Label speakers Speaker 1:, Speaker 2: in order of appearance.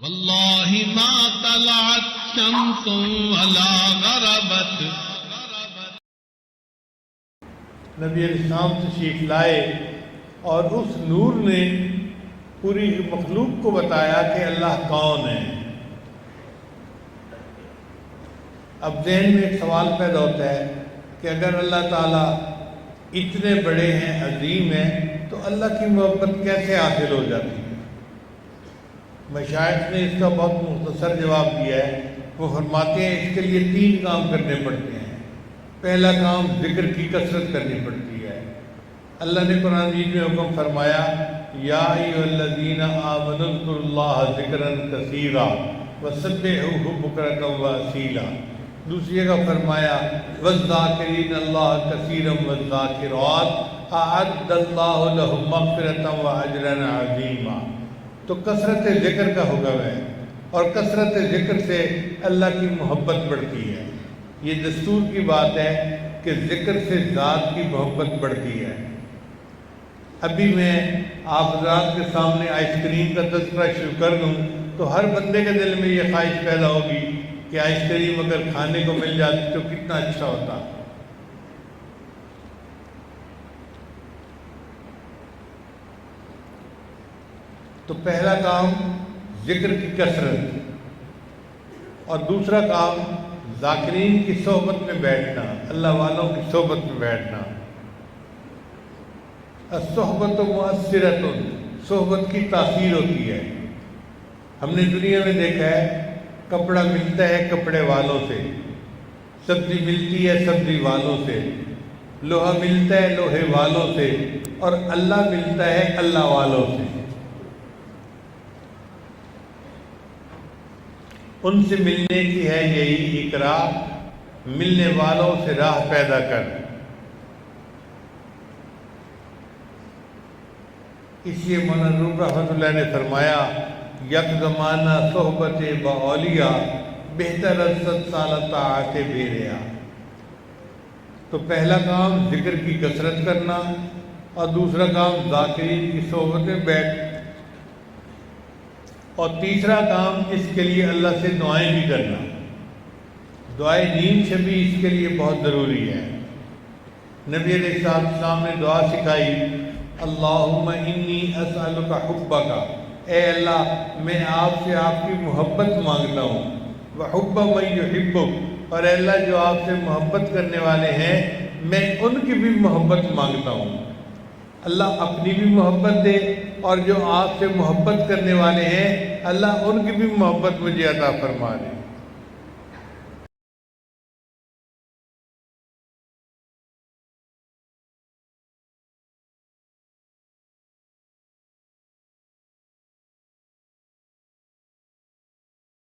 Speaker 1: واللہ ما طلعت شمس ولا غربت.
Speaker 2: نبی علیہ السلام تشریف لائے اور اس نور نے پوری مخلوق کو بتایا کہ اللہ کون ہے. اب ذہن میں ایک سوال پیدا ہوتا ہے کہ اگر اللہ تعالیٰ اتنے بڑے ہیں، عظیم ہیں، تو اللہ کی محبت کیسے حاصل ہو جاتی ہے؟ مشائخ نے اس کا بہت مختصر جواب دیا ہے. وہ فرماتے ہیں اس کے لیے 3 کام کرنے پڑتے ہیں. پہلا کام ذکر کی کثرت کرنی پڑتی ہے. اللہ نے قرآن مجید میں حکم فرمایا یا ایھا الذین آمنوا اذکروا اللہ ذکرا کثیرا وسبحوہ بکرۃ واصیلا. دوسری جگہ فرمایا والذاکرین اللہ کثیرا والذاکرات اعد اللہ لہم مغفرۃ واجرا عظیما. تو کثرت ذکر کا حکم ہے اور کثرت ذکر سے اللہ کی محبت بڑھتی ہے. یہ دستور کی بات ہے کہ ذکر سے ذات کی محبت بڑھتی ہے. ابھی میں آپ حضرات کے سامنے آئس کریم کا تذکرہ شروع کر دوں تو ہر بندے کے دل میں یہ خواہش پیدا ہوگی کہ آئس کریم اگر کھانے کو مل جاتی تو کتنا اچھا ہوتا. تو پہلا کام ذکر کی کثرت اور دوسرا کام ذاکرین کی صحبت میں بیٹھنا، اللہ والوں کی صحبت میں بیٹھنا. الصحبت مؤثرۃ، صحبت کی تاثیر ہوتی ہے. ہم نے دنیا میں دیکھا ہے کپڑا ملتا ہے کپڑے والوں سے، سبزی ملتی ہے سبزی والوں سے، لوہا ملتا ہے لوہے والوں سے، اور اللہ ملتا ہے اللہ والوں سے. ان سے ملنے کی ہے یہی اقرا، ملنے والوں سے راہ پیدا کر. اس لیے مولانا روم رحمۃ اللہ نے فرمایا یک زمانہ صحبت با اولیاء بہتر از 100 سالہ طاعت بے ریا. تو پہلا کام ذکر کی کثرت کرنا اور دوسرا کام ذاکرین کی صحبت میں بیٹھ، اور تیسرا کام اس کے لیے اللہ سے دعائیں بھی کرنا. دعائے نیند شبی اس کے لیے بہت ضروری ہے. نبی علیہ السلام نے دعا سکھائی اللہم انی اسألک حبک، اے اللہ میں آپ سے آپ کی محبت مانگتا ہوں، وحب من یحبک، اور اے اللہ جو آپ سے محبت کرنے والے ہیں میں ان کی بھی محبت مانگتا ہوں. اللہ اپنی بھی محبت دے اور جو آپ سے محبت کرنے والے ہیں اللہ ان کی بھی محبت مجھے عطا فرما دے.